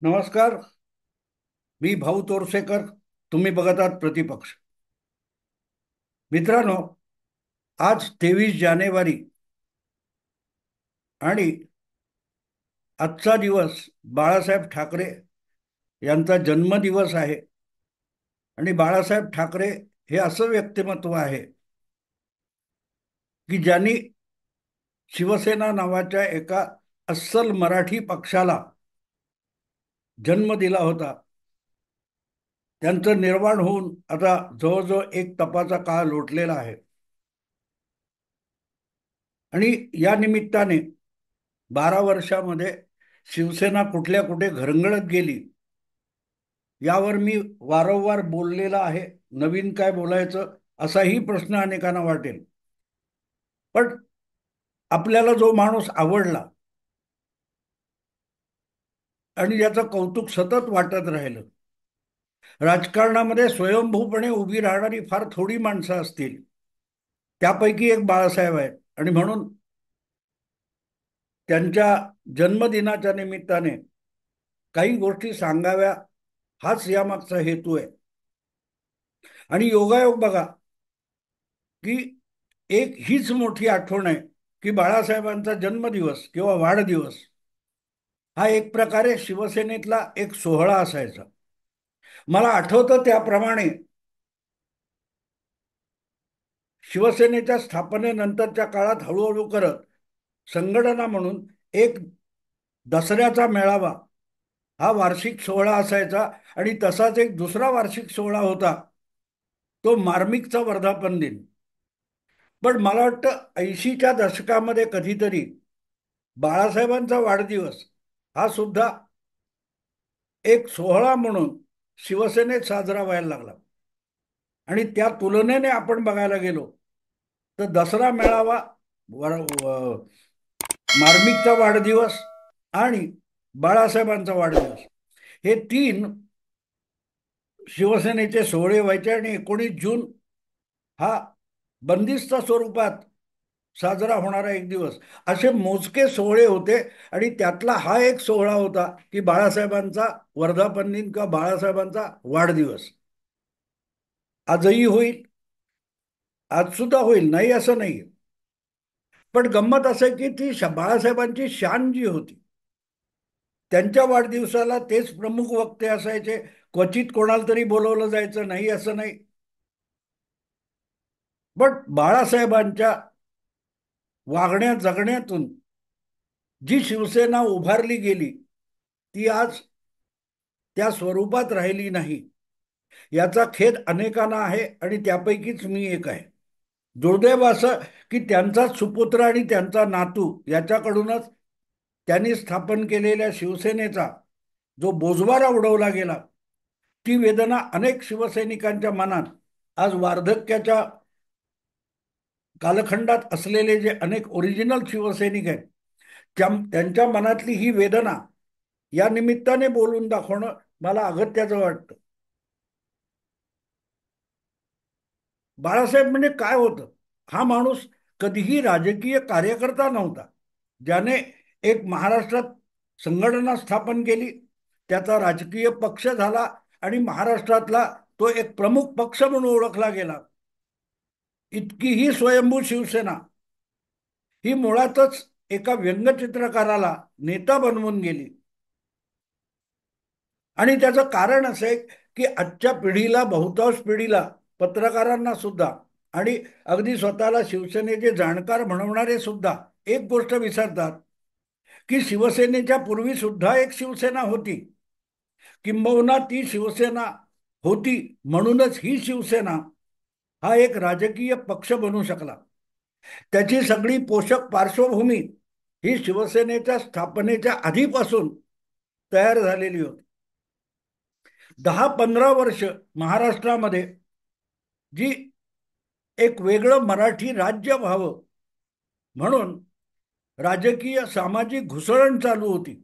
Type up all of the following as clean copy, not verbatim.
नमस्कार. मी भाऊ तोरसेकर. तुम्ही बघत आहात प्रतिपक्ष. मित्रांनो, आज 23 जानेवारी आणि आजचा दिवस बाळासाहेब ठाकरे यांचा जन्मदिवस आहे. आणि बाळासाहेब ठाकरे हे असं व्यक्तिमत्व आहे की ज्यांनी शिवसेना नावाच्या एका अस्सल मराठी पक्षाला जन्म दिला होता. त्यांचं निर्वाण होऊन आता जवळजवळ एक तपाचा काळ लोटलेला आहे. आणि या निमित्ताने 12 वर्षामध्ये शिवसेना कुठल्या कुठे घरंगळत गेली यावर मी वारंवार बोललेला आहे. नवीन काय बोलायचं असाही प्रश्न अनेकांना वाटेल. पण आपल्याला जो माणूस आवडला आणि ज्याचं कौतुक सतत वाटत राहिलं, राजकारणामध्ये स्वयंभूपणे उभी राहणारी फार थोडी माणसं असतील, त्यापैकी एक बाळासाहेब आहेत. आणि म्हणून त्यांच्या जन्मदिनाच्या निमित्ताने काही गोष्टी सांगाव्या, हाच यामागचा हेतू आहे. आणि योगायोग बघा की एक हीच मोठी आठवण आहे की बाळासाहेबांचा जन्मदिवस किंवा वाढदिवस हा एक प्रकारे शिवसेनेतला एक सोहळा असायचा. मला आठवतं त्याप्रमाणे शिवसेनेच्या स्थापनेनंतरच्या काळात हळूहळू करत संघटना म्हणून एक दसऱ्याचा मेळावा हा वार्षिक सोहळा असायचा. आणि तसाच एक दुसरा वार्षिक सोहळा होता, तो मार्मिकचा वर्धापन दिन. पण मला वाटतं 80च्या दशकामध्ये कधीतरी बाळासाहेबांचा वाढदिवस हा सुद्धा एक सोहळा म्हणून शिवसेनेत साजरा व्हायला लागला. आणि त्या तुलनेने आपण बघायला गेलो तर दसरा मेळावा, मार्मिकचा वाढदिवस आणि बाळासाहेबांचा वाढदिवस हे तीन शिवसेनेचे सोहळे व्हायचे. आणि 19 जून हा बंदिस्त स्वरूपात साजरा होणारा एक दिवस, असे मोजके सोहळे होते. आणि त्यातला हा एक सोहळा होता की बाळासाहेबांचा वर्धापन दिन किंवा बाळासाहेबांचा वाढदिवस. आजही होईल, आज सुद्धा होईल, नाही असं नाही. पण गंमत असं की ती बाळासाहेबांची शान जी होती, त्यांच्या वाढदिवसाला तेच प्रमुख वक्ते असायचे. क्वचित कोणाला तरी बोलवलं जायचं, नाही असं नाही. पण बाळासाहेबांच्या वागण्या जगण्यातून जी शिवसेना उभारली गेली ती आज त्या स्वरूपात राहिली नाही. याचा खेद अनेकांना आहे आणि त्यापैकीच मी एक आहे. दुर्दैव असं की त्यांचाच सुपुत्र आणि त्यांचा नातू याच्याकडूनच त्यांनी स्थापन केलेल्या शिवसेनेचा जो बोजवारा उडवला गेला, ती वेदना अनेक शिवसैनिकांच्या मनात आज वार्धक्याच्या कालखंडात असलेले जे अनेक ओरिजिनल शिवसैनिक आहेत त्यांच्या मनातली ही वेदना या निमित्ताने बोलून दाखवणं मला अगत्याचं वाटतं. बाळासाहेब म्हणजे काय होतं? हा माणूस कधीही राजकीय कार्यकर्ता नव्हता. ज्याने एक महाराष्ट्रात संघटना स्थापन केली, त्याचा राजकीय पक्ष झाला आणि महाराष्ट्रातला तो एक प्रमुख पक्ष म्हणून ओळखला गेला. इतकी ही स्वयंभू शिवसेना ही मुळातच एका व्यंगचित्रकाराला नेता बनवून गेली. आणि त्याचं कारण असं आहे की आजच्या पिढीला, बहुतांश पिढीला, पत्रकारांना सुद्धा आणि अगदी स्वतःला शिवसेनेचे जाणकार म्हणवणारे सुद्धा एक गोष्ट विसरतात की शिवसेनेच्या पूर्वी सुद्धा एक शिवसेना होती. किंबहुना ती शिवसेना होती म्हणूनच ही शिवसेना हा एक राजकीय पक्ष बनू शकला. त्याची सगळी पोषक पार्श्वभूमी ही शिवसेनेच्या स्थापनेच्या आधीपासून तयार झालेली होती. 10-15 वर्ष महाराष्ट्रामध्ये जी एक वेगळं मराठी राज्य व्हावं म्हणून राजकीय सामाजिक घुसळण चालू होती.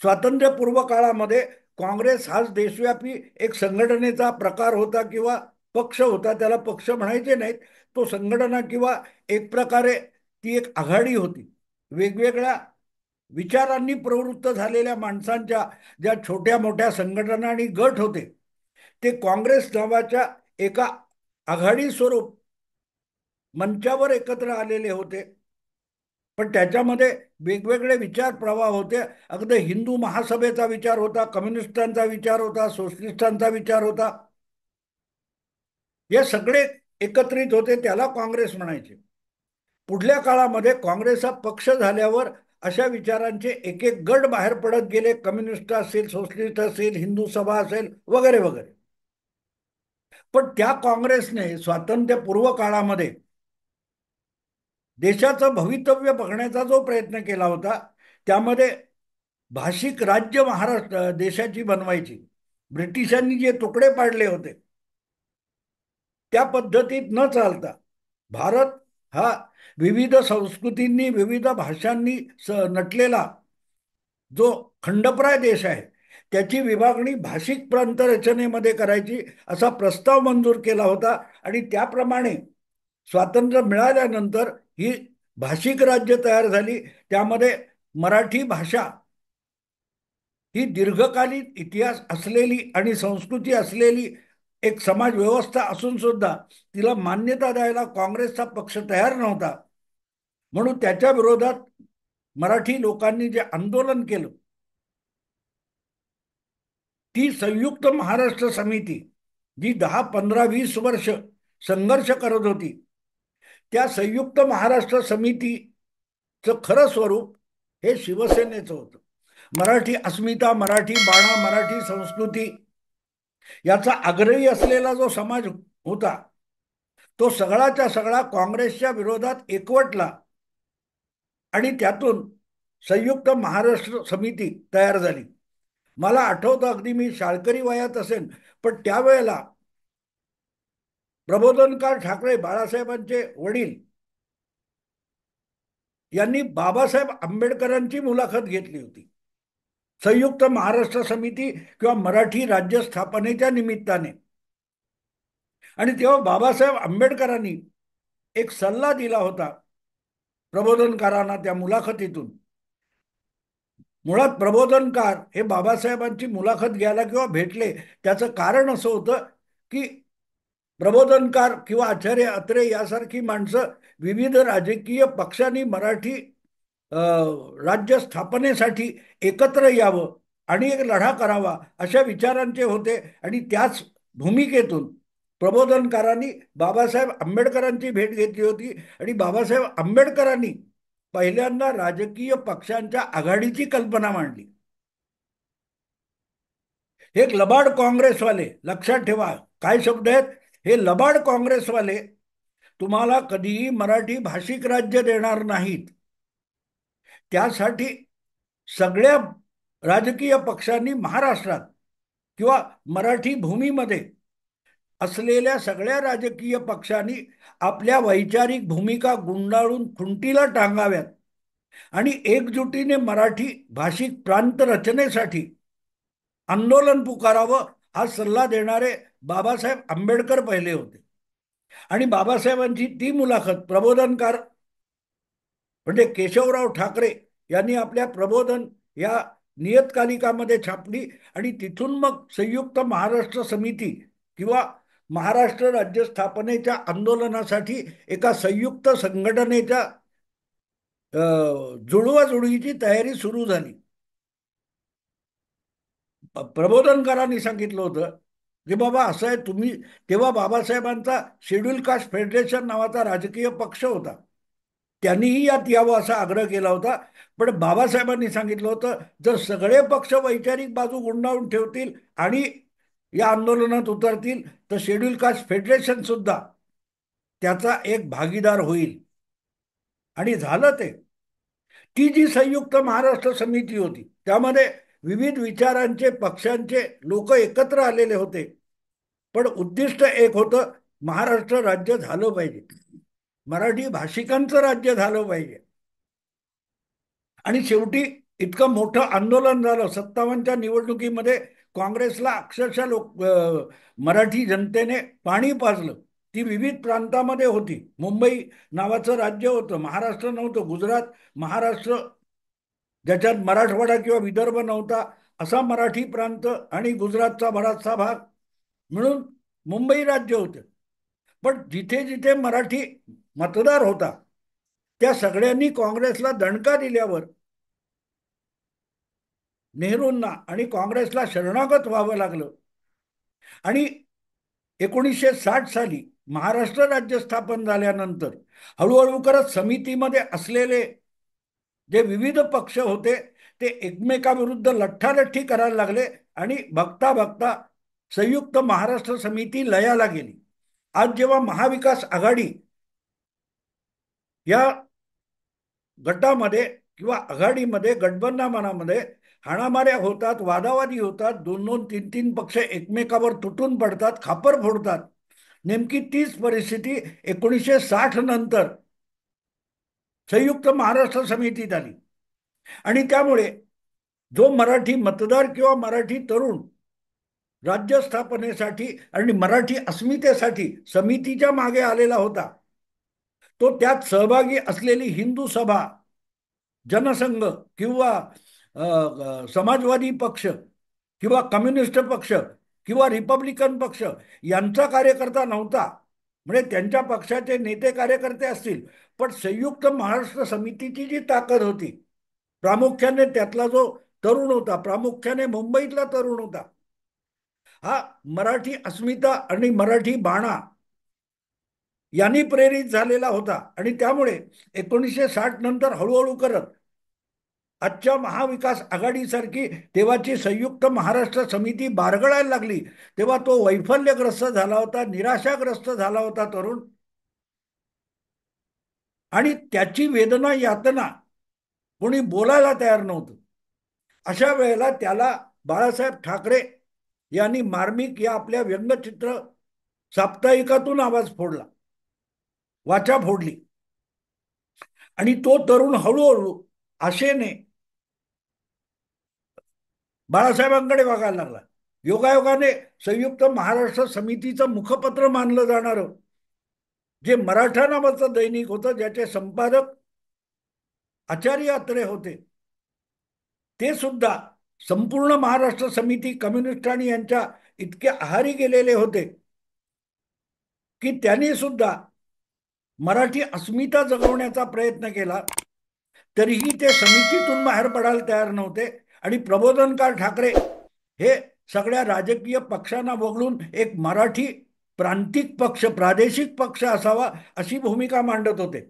स्वातंत्र्यपूर्व काळामध्ये काँग्रेस हाच देशव्यापी एक संघटनेचा प्रकार होता किंवा पक्ष होता. त्याला पक्ष म्हणायचे नाहीत, तो संघटना किंवा एक प्रकारे ती एक आघाडी होती वेगवेगळ्या विचारांनी प्रवृत्त झालेल्या माणसांच्या ज्या छोट्या मोठ्या संघटना आणि गट होते, ते काँग्रेस नावाच्या एका आघाडी स्वरूप मंचावर एकत्र आलेले होते. पण त्याच्यामध्ये वेगवेगळे विचार प्रवाह होते. अगदी हिंदू महासभेचा विचार होता, कम्युनिस्टांचा विचार होता, सोशलिस्टांचा विचार होता. हे सगळे एकत्रित होते, त्याला काँग्रेस म्हणायचे. पुढल्या काळामध्ये काँग्रेस हा पक्ष झाल्यावर अशा विचारांचे एक एक गट बाहेर पडत गेले. कम्युनिस्ट असेल, सोशलिस्ट असेल, हिंदू सभा असेल, वगैरे वगैरे. पण त्या काँग्रेसने स्वातंत्र्यपूर्व काळामध्ये देशाचं भवितव्य बघण्याचा जो प्रयत्न केला होता, त्यामध्ये भाषिक राज्य महाराष्ट्र देशाची बनवायची, ब्रिटिशांनी जे तुकडे पाडले होते त्या पद्धतीत न चालता भारत हा विविध संस्कृतींनी, विविध भाषांनी नटलेला जो खंडप्राय देश आहे, त्याची विभागणी भाषिक प्रांत रचनेमध्ये करायची असा प्रस्ताव मंजूर केला होता. आणि त्याप्रमाणे स्वातंत्र्य मिळाल्यानंतर ही भाषिक राज्य तयार झाली. त्यामध्ये मराठी भाषा ही दीर्घकालीन इतिहास असलेली आणि संस्कृती असलेली एक समाज व्यवस्था असून सुद्धा तिला मान्यता द्यायला काँग्रेसचा पक्ष तयार नव्हता. म्हणून त्याच्या विरोधात मराठी लोकांनी जे आंदोलन केलं, ती संयुक्त महाराष्ट्र समिती जी 10, 15, 20 वर्ष संघर्ष करत होती, त्या संयुक्त महाराष्ट्र समितीचं खरं स्वरूप हे शिवसेनेचं होतं. मराठी अस्मिता, मराठी बाणा, मराठी संस्कृती याचा आग्रही असलेला जो समाज होता, तो सगळाच्या सगळा काँग्रेसच्या विरोधात एकवटला आणि त्यातून संयुक्त महाराष्ट्र समिती तयार झाली. मला आठवतं, अगदी मी शाळकरी वयात असेल, पण त्यावेळेला प्रबोधनकार ठाकरे, बाळासाहेबांचे वडील, यांनी बाबासाहेब आंबेडकरांची मुलाखत घेतली होती संयुक्त महाराष्ट्र समिती किंवा मराठी राज्य स्थापनेच्या निमित्ताने. आणि तेव्हा बाबासाहेब आंबेडकरांनी एक सल्ला दिला होता प्रबोधनकारांना त्या मुलाखतीतून. मुळात प्रबोधनकार हे बाबासाहेबांची मुलाखत घ्यायला किंवा भेटले, त्याचं कारण असं होतं की प्रबोधनकार किंवा आचार्य अत्रे यासारखी माणसं विविध राजकीय पक्षांनी मराठी राज्य स्थापनेसाठी एकत्र यावं आणि एक लढा करावा अशा विचारांचे होते. आणि त्याच भूमिकेतून प्रबोधनकारांनी बाबासाहेब आंबेडकरांची भेट घेतली होती. आणि बाबासाहेब आंबेडकरांनी पहिल्यांदा राजकीय पक्षांच्या आघाडीची कल्पना मांडली. हे लबाड काँग्रेसवाले, लक्षात ठेवा काय शब्द आहेत हे, लबाड काँग्रेसवाले तुम्हाला कधीही मराठी भाषिक राज्य देणार नाहीत. त्यासाठी सगळ्या राजकीय पक्षांनी महाराष्ट्रात किंवा मराठी भूमीमध्ये असलेल्या सगळ्या राजकीय पक्षांनी आपल्या वैचारिक भूमिका गुंडाळून खुंटीला टांगाव्यात आणि एकजुटीने मराठी भाषिक प्रांत रचनेसाठी आंदोलन पुकारावं हा सल्ला देणारे बाबासाहेब आंबेडकर पहिले होते. आणि बाबासाहेबांची ती मुलाखत प्रबोधनकार म्हणजे केशवराव ठाकरे यांनी आपल्या प्रबोधन या नियतकालिकामध्ये छापली. आणि तिथून मग संयुक्त महाराष्ट्र समिती किंवा महाराष्ट्र राज्य स्थापनेच्या आंदोलनासाठी एका संयुक्त संघटनेच्या जुळवाजुळवीची तयारी सुरू झाली. प्रबोधनकारांनी सांगितलं होतं की बाबा असं आहे, तुम्ही तेव्हा बाबासाहेबांचा शेड्यूल कास्ट फेडरेशन नावाचा राजकीय पक्ष होता, त्यांनीही यात यावं असा आग्रह केला होता. पण बाबासाहेबांनी सांगितलं होतं, जर सगळे पक्ष वैचारिक बाजू गुंडाळून ठेवतील आणि या आंदोलनात उतरतील तर शेड्यूल कास्ट फेडरेशन सुद्धा त्याचा एक भागीदार होईल. आणि झालं ते. ती जी संयुक्त महाराष्ट्र समिती होती त्यामध्ये विविध विचारांचे पक्षांचे लोक एकत्र आलेले होते. पण उद्दिष्ट एक होतं, महाराष्ट्र राज्य झालं पाहिजे, मराठी भाषिकांचं राज्य झालं पाहिजे. आणि शेवटी इतकं मोठं आंदोलन झालं. 57च्या निवडणुकीमध्ये काँग्रेसला अक्षरशः मराठी जनतेने पाणी पाजलं. ती विविध प्रांतामध्ये होती. मुंबई नावाचं राज्य होतं, महाराष्ट्र नव्हतं. गुजरात, महाराष्ट्र ज्याच्यात मराठवाडा किंवा विदर्भ नव्हता असा मराठी प्रांत आणि गुजरातचा बराचसा भाग मिळून मुंबई राज्य होते. पण जिथे जिथे मराठी मतदार होता त्या सगळ्यांनी काँग्रेसला दणका दिल्यावर नेहरूंना आणि काँग्रेसला शरणागत व्हावं लागलं. आणि 1960 साली महाराष्ट्र राज्य स्थापन झाल्यानंतर हळूहळू करत समितीमध्ये असलेले जे विविध पक्ष होते ते एकमेकाविरुद्ध लठ्ठालठ्ठी करायला लागले आणि बघता बघता संयुक्त महाराष्ट्र समिती लयाला गेली. आज जेव्हा महाविकास आघाडी या गटामध्ये किंवा आघाडीमध्ये गठबंधनामध्ये हाणामाऱ्या होतात, वादावादी होतात, दोन दोन तीन तीन पक्ष एकमेकावर तुटून पडतात, खापर फोडतात, नेमकी तीच परिस्थिती 1960 नंतर संयुक्त महाराष्ट्र समितीत आली. आणि त्यामुळे जो मराठी मतदार किंवा मराठी तरुण राज्य स्थापनेसाठी आणि मराठी अस्मितेसाठी समितीच्या मागे आलेला होता, तो त्यात सहभागी असलेली हिंदू सभा, जनसंघ किंवा समाजवादी पक्ष किंवा कम्युनिस्ट पक्ष किंवा रिपब्लिकन पक्ष यांचा कार्यकर्ता नव्हता. म्हणजे त्यांच्या पक्षाचे नेते कार्यकर्ते असतील, पण संयुक्त महाराष्ट्र समितीची जी ताकद होती, प्रामुख्याने त्यातला जो तरुण होता, प्रामुख्याने मुंबईतला तरुण होता, हा मराठी अस्मिता आणि मराठी बाणा यांनी प्रेरित झालेला होता. आणि त्यामुळे 1960 नंतर हळूहळू करत आजच्या महाविकास आघाडीसारखी तेव्हाची संयुक्त महाराष्ट्र समिती बारगळायला लागली. तेव्हा तो वैफल्यग्रस्त झाला होता, निराशाग्रस्त झाला होता तरुण. आणि त्याची वेदना यातना कोणी बोलायला तयार नव्हतं. अशा वेळेला त्याला बाळासाहेब ठाकरे यांनी मार्मिक या आपल्या व्यंगचित्र साप्ताहिकातून आवाज फोडला, वाचा फोडली. आणि तो तरुण हळूहळू आशेने बाळासाहेबांकडे वागायला लागला. योगायोगाने संयुक्त महाराष्ट्र समितीचं मुखपत्र मानलं जाणारं जे मराठा नावाचं दैनिक होतं, ज्याचे संपादक आचार्य अत्रे होते, ते सुद्धा संपूर्ण महाराष्ट्र समिती कम्युनिस्ट आणि यांच्या इतके आहारी गेलेले होते की त्यांनी सुद्धा मराठी अस्मिता जगवण्याचा प्रयत्न केला. तरीही ते समितीतून बाहेर पडायला तयार नव्हते. आणि प्रबोधनकार ठाकरे हे सगळ्या राजकीय पक्षांना वगळून एक मराठी प्रांतिक पक्ष, प्रादेशिक पक्ष असावा अशी भूमिका मांडत होते.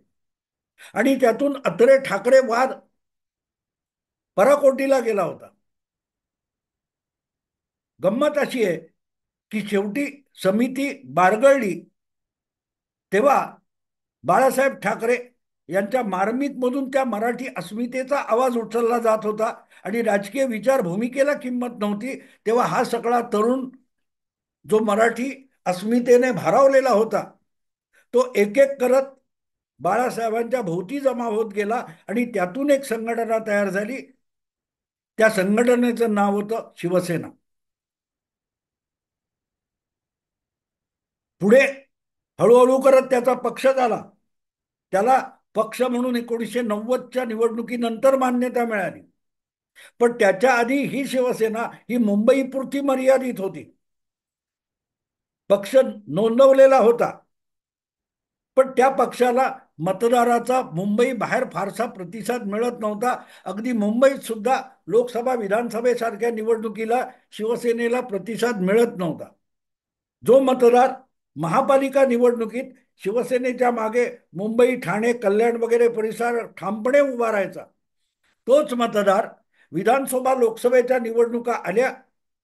आणि त्यातून अत्रे ठाकरे वाद पराकोटीला गेला होता. गंमत अशी आहे की शेवटी समिती बारगळली तेव्हा बाळासाहेब ठाकरे यांच्या मार्मिकमधून त्या मराठी अस्मितेचा आवाज उचलला जात होता आणि राजकीय विचार भूमिकेला किंमत नव्हती. तेव्हा हा सगळा तरुण जो मराठी अस्मितेने भारावलेला होता, तो एक एक करत बाळासाहेबांच्या भोवती जमा होत गेला आणि त्यातून एक संघटना तयार झाली. त्या संघटनेचं नाव होतं शिवसेना. पुढे हळूहळू करत त्याचा पक्ष झाला. त्याला पक्ष म्हणून 1990च्या निवडणुकीनंतर मान्यता मिळाली. पण त्याच्या आधी ही शिवसेना ही मुंबईपुरती मर्यादित होती. पक्ष नोंदवलेला होता, पण त्या पक्षाला मतदाराचा मुंबई बाहेर फारसा प्रतिसाद मिळत नव्हता. अगदी मुंबईत सुद्धा लोकसभा विधानसभेसारख्या निवडणुकीला शिवसेनेला प्रतिसाद मिळत नव्हता. जो मतदार महापालिका निवडणुकीत शिवसेनेच्या मागे मुंबई, ठाणे, कल्याण वगैरे परिसर ठामपणे उभा राहायचा, तोच मतदार विधानसभा लोकसभेच्या निवडणुका आल्या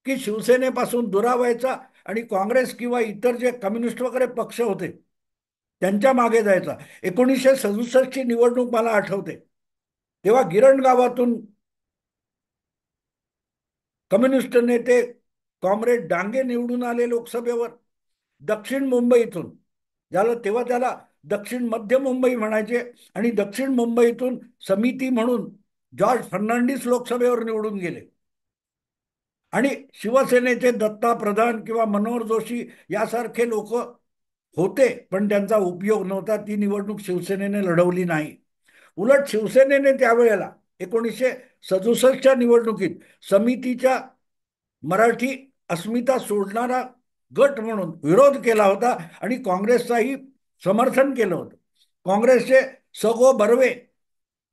की शिवसेनेपासून दुरावायचा आणि काँग्रेस किंवा इतर जे कम्युनिस्ट वगैरे पक्ष होते त्यांच्या मागे जायचा. 1967 ची निवडणूक मला आठवते. तेव्हा गिरण गावातून कम्युनिस्ट नेते कॉम्रेड डांगे निवडून आले लोकसभेवर. दक्षिण मुंबईतून, तेव्हा त्याला दक्षिण मध्य मुंबई म्हणायचे, आणि दक्षिण मुंबईतून समिती म्हणून जॉर्ज फर्नांडिस लोकसभेवर निवडून गेले. आणि शिवसेनेचे दत्ता प्रधान किंवा मनोहर जोशी यासारखे लोक होते, पण त्यांचा उपयोग नव्हता. ती निवडणूक शिवसेनेने लढवली नाही. उलट शिवसेनेने त्यावेळेला 1967च्या निवडणुकीत समितीच्या मराठी अस्मिता सोडणारा गट म्हणून विरोध केला होता आणि काँग्रेसचाही समर्थन केलं होतं. काँग्रेसचे सगो बर्वे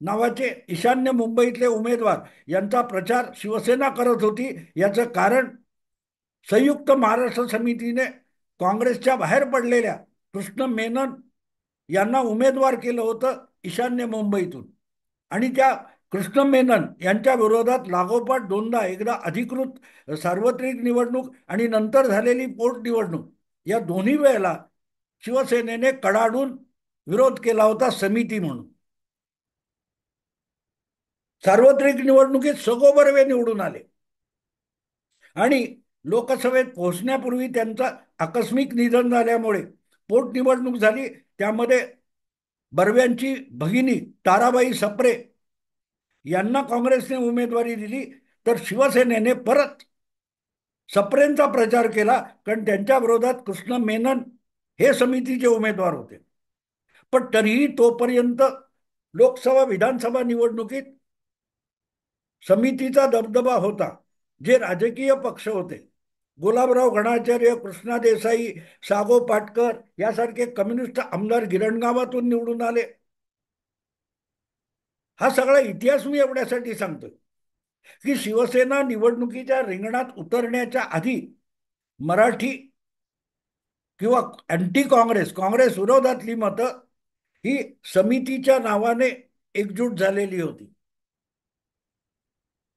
नावाचे ईशान्य मुंबईतले उमेदवार यांचा प्रचार शिवसेना करत होती. याचं कारण संयुक्त महाराष्ट्र समितीने काँग्रेसच्या बाहेर पडलेल्या कृष्ण मेनन यांना उमेदवार केलं होतं ईशान्य मुंबईतून. आणि त्या कृष्ण मेनन यांच्या विरोधात लागोपाठ दोनदा, एकदा अधिकृत सार्वत्रिक निवडणूक आणि नंतर झालेली पोटनिवडणूक, या दोन्ही वेळेला शिवसेनेने कडाडून विरोध केला होता समिती म्हणून. सार्वत्रिक निवडणुकीत सगो बर्वे निवडून आले आणि लोकसभेत पोहोचण्यापूर्वी त्यांचं आकस्मिक निधन झाल्यामुळे पोटनिवडणूक झाली. त्यामध्ये बर्व्यांची भगिनी ताराबाई सप्रे यांना काँग्रेसने उमेदवारी दिली, तर शिवसेनेने परत सप्रेंचा प्रचार केला, कारण त्यांच्या विरोधात कृष्ण मेनन हे समितीचे उमेदवार होते. पण तरीही तोपर्यंत लोकसभा विधानसभा निवडणुकीत समितीचा दबदबा होता. जे राजकीय पक्ष होते, गुलाबराव गणाचार्य, कृष्णा देसाई, सागो पाटकर यासारखे कम्युनिस्ट आमदार गिरणगावातून निवडून आले. हा सगळा इतिहास मी एवढ्यासाठी सांगतोय की शिवसेना निवडणुकीच्या रिंगणात उतरण्याच्या आधी मराठी किंवा अँटी काँग्रेस, काँग्रेस विरोधातली मतं ही समितीच्या नावाने एकजूट झालेली होती.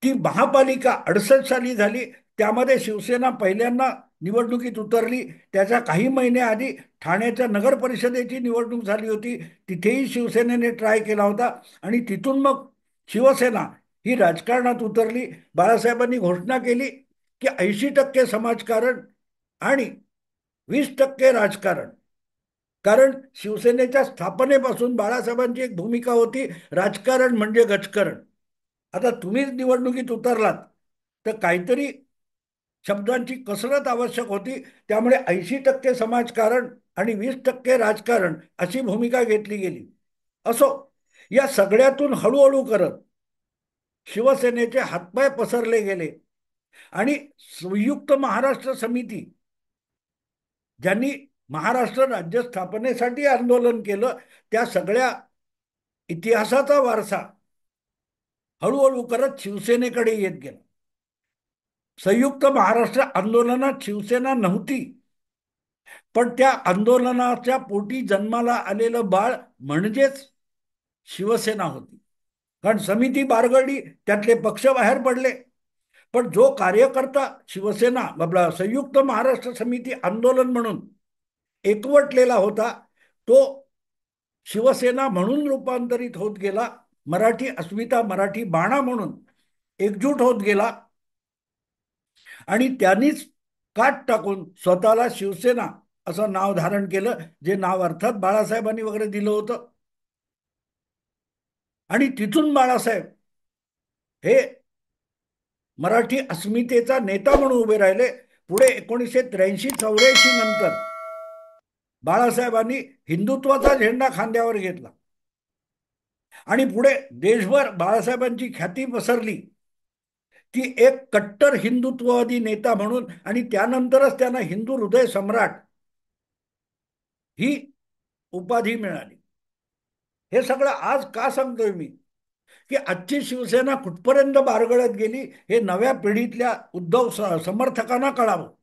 ती महापालिका 68 साली झाली. त्यामध्ये शिवसेना पहिल्यांदा निवडणुकीत उतरली. त्याच्या काही महिन्याआधी ठाण्याच्या नगर परिषदेची निवडणूक झाली होती. तिथेही शिवसेनेने ट्राय केला होता आणि तिथून मग शिवसेना ही राजकारणात उतरली. बाळासाहेबांनी घोषणा केली की 80% समाजकारण आणि 20% राजकारण. कारण शिवसेनेच्या स्थापनेपासून बाळासाहेबांची एक भूमिका होती, राजकारण म्हणजे गजकरण. आता तुम्हीच निवडणुकीत उतरलात तर काहीतरी शब्दांची कसरत आवश्यक होती. त्यामुळे 80% समाजकारण आणि 20% राजकारण अशी भूमिका घेतली गेली. असो, या सगळ्यातून हळूहळू करत शिवसेनेचे हातपाय पसरले गेले आणि संयुक्त महाराष्ट्र समिती, ज्यांनी महाराष्ट्र राज्य स्थापनेसाठी आंदोलन केलं, त्या सगळ्या इतिहासाचा वारसा हळूहळू करत शिवसेनेकडे येत गेला. संयुक्त महाराष्ट्र आंदोलनात शिवसेना नव्हती, पण त्या आंदोलनाच्या पोटी जन्माला आलेलं बाळ म्हणजेच शिवसेना होती. कारण समिती बारगळली, त्यातले पक्ष बाहेर पडले, पण जो कार्यकर्ता शिवसेना आपला संयुक्त महाराष्ट्र समिती आंदोलन म्हणून एकवटलेला होता, तो शिवसेना म्हणून रूपांतरित होत गेला. मराठी अस्मिता, मराठी बाणा म्हणून एकजूट होत गेला आणि त्यांनीच काट टाकून स्वतःला शिवसेना असं नाव धारण केलं, जे नाव अर्थात बाळासाहेबांनी वगैरे दिलं होतं. आणि तिथून बाळासाहेब हे मराठी अस्मितेचा नेता म्हणून उभे राहिले. पुढे 1983-84 नंतर बाळासाहेबांनी हिंदुत्वाचा झेंडा खांद्यावर घेतला आणि पुढे देशभर बाळासाहेबांची ख्याती पसरली की एक कट्टर हिंदुत्ववादी नेता म्हणून. आणि त्यानंतरच त्यांना हिंदू हृदय सम्राट ही उपाधी मिळाली. हे सगळं आज का सांगतोय मी, की आजची शिवसेना कुठपर्यंत बारगळत गेली हे नव्या पिढीतल्या उद्धव समर्थकांना कळावं.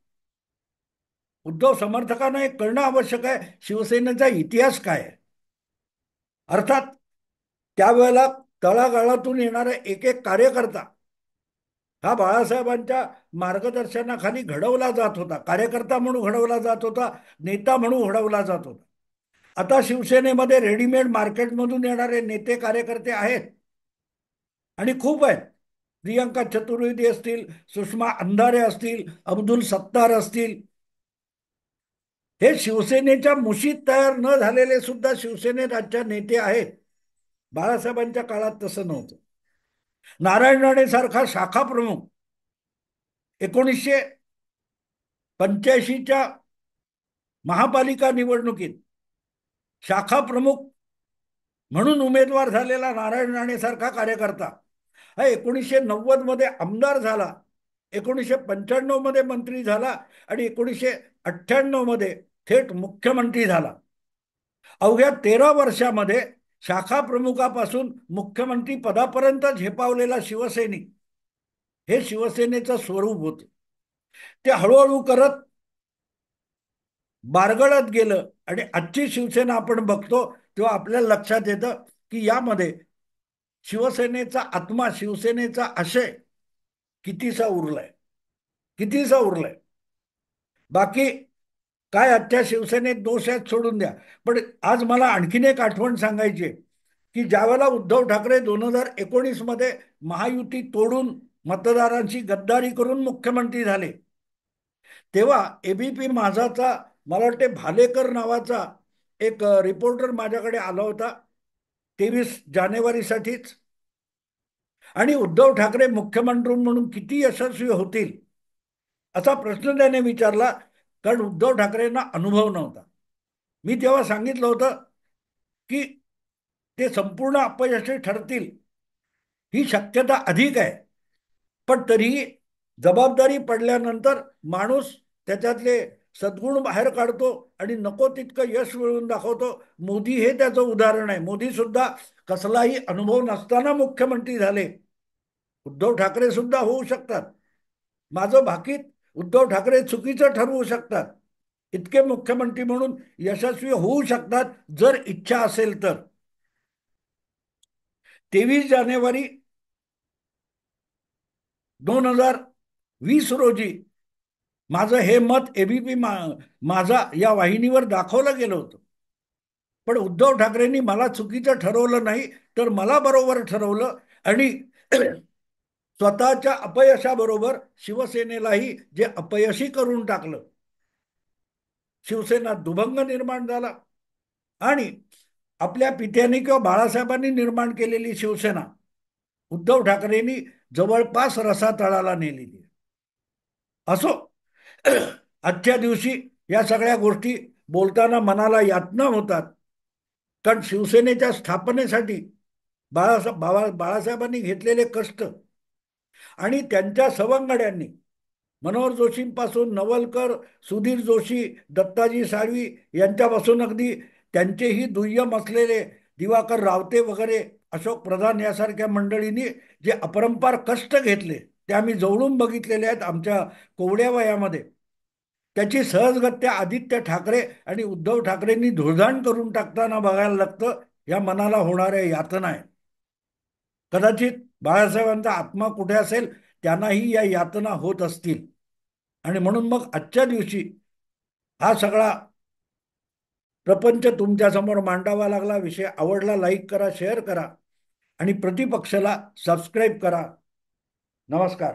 उद्धव समर्थकांना हे कळणं आवश्यक आहे, शिवसेनेचा इतिहास काय आहे. अर्थात त्यावेळेला तळागाळातून येणारा एक एक कार्यकर्ता हा बाळासाहेबांच्या मार्गदर्शनाखाली घडवला जात होता. कार्यकर्ता म्हणून घडवला जात होता, नेता म्हणून घडवला जात होता. आता शिवसेनेमध्ये रेडीमेड मार्केटमधून येणारे नेते कार्यकर्ते आहेत आणि खूप आहेत. प्रियंका चतुर्वेदी असतील, सुषमा अंधारे असतील, अब्दुल सत्तार असतील. हे शिवसेनेच्या मुशीत तयार न झालेले सुद्धा शिवसेनेच्या नेते आहेत. बाळासाहेबांच्या काळात तसं नव्हतं. नारायण राणे सारखा शाखा प्रमुख 1985च्या महापालिका निवडणुकीत शाखा प्रमुख म्हणून उमेदवार झालेला नारायण राणे सारखा कार्यकर्ता हा 1990 मध्ये आमदार झाला, 1995 मध्ये मंत्री झाला आणि 1998 मध्ये थेट मुख्यमंत्री झाला. अवघ्या 13 वर्षामध्ये शाखा प्रमुखापासून मुख्यमंत्री पदापर्यंत झेपावलेला शिवसैनिक, हे शिवसेनेचं स्वरूप होतं. ते हळूहळू करत बारगळत गेलं आणि आजची शिवसेना आपण बघतो तेव्हा आपल्याला लक्षात येतं की यामध्ये शिवसेनेचा आत्मा, शिवसेनेचा आशय कितीसा उरलाय, कितीसा उरलाय. बाकी काय आजच्या शिवसेनेत दोष आहेत सोडून द्या. पण आज मला आणखीन एक आठवण सांगायची आहे की ज्यावेळेला उद्धव ठाकरे 2019 मध्ये महायुती तोडून मतदारांची गद्दारी करून मुख्यमंत्री झाले, तेव्हा एबीपी माझाचा, मला वाटते भालेकर नावाचा एक रिपोर्टर माझ्याकडे आला होता 23 जानेवारीसाठीच. आणि उद्धव ठाकरे मुख्यमंत्री म्हणून किती यशस्वी होतील असा प्रश्न त्याने विचारला, कारण उद्धव ठाकरेंना अनुभव नव्हता. मी तेव्हा सांगितलं होतं की ते संपूर्ण अपयशी ठरतील ही शक्यता अधिक आहे, पण तरीही जबाबदारी पडल्यानंतर माणूस त्याच्यातले सद्गुण बाहेर काढतो आणि नको तितकं यश मिळवून दाखवतो. मोदी हे त्याचं उदाहरण आहे. मोदी सुद्धा कसलाही अनुभव नसताना मुख्यमंत्री झाले. उद्धव ठाकरे सुद्धा होऊ शकतात. माझं भाकीत उद्धव ठाकरे चुकीचं ठरवू शकतात, इतके मुख्यमंत्री म्हणून यशस्वी होऊ शकतात जर इच्छा असेल तर. 23 जानेवारी 2020 रोजी माझं हे मत एबीपी माझा या वाहिनीवर दाखवलं गेलं होतं. पण उद्धव ठाकरेंनी मला चुकीचं ठरवलं नाही, तर मला बरोबर ठरवलं आणि स्वतःच्या अपयशाबरोबर शिवसेनेलाही जे अपयशी करून टाकलं. शिवसेना दुभंग निर्माण झाला आणि आपल्या पित्यानी किंवा बाळासाहेबांनी निर्माण केलेली शिवसेना उद्धव ठाकरेंनी जवळपास रसातळाला नेलेली. असो, आजच्या दिवशी या सगळ्या गोष्टी बोलताना मनाला यातना होतात, कारण शिवसेनेच्या स्थापनेसाठी बाळासाहेबांनी घेतलेले कष्ट आणि त्यांच्या सवंगड्यांनी मनोहर जोशींपासून नवलकर, सुधीर जोशी, दत्ताजी साळवी यांच्यापासून अगदी त्यांचेही दुय्यम असलेले दिवाकर रावते वगैरे, अशोक प्रधान यासारख्या मंडळींनी जे अपरंपार कष्ट घेतले ते आम्ही जवळून बघितलेले आहेत आमच्या कोवड्या वयामध्ये. त्याची सहजगत्या आदित्य ठाकरे आणि उद्धव ठाकरेंनी धुळदाण करून टाकताना बघायला लागतं. या मनाला होणाऱ्या यातना आहे. कदाचित बाळासाहेबांचा आत्मा कुठे असेल, त्यांनाही या यातना होत असतील. आणि म्हणून मग आजच्या दिवशी हा सगळा प्रपंच तुमच्यासमोर मांडावा लागला. विषय आवडला, लाईक करा, शेअर करा आणि प्रतिपक्षाला सबस्क्राईब करा. नमस्कार.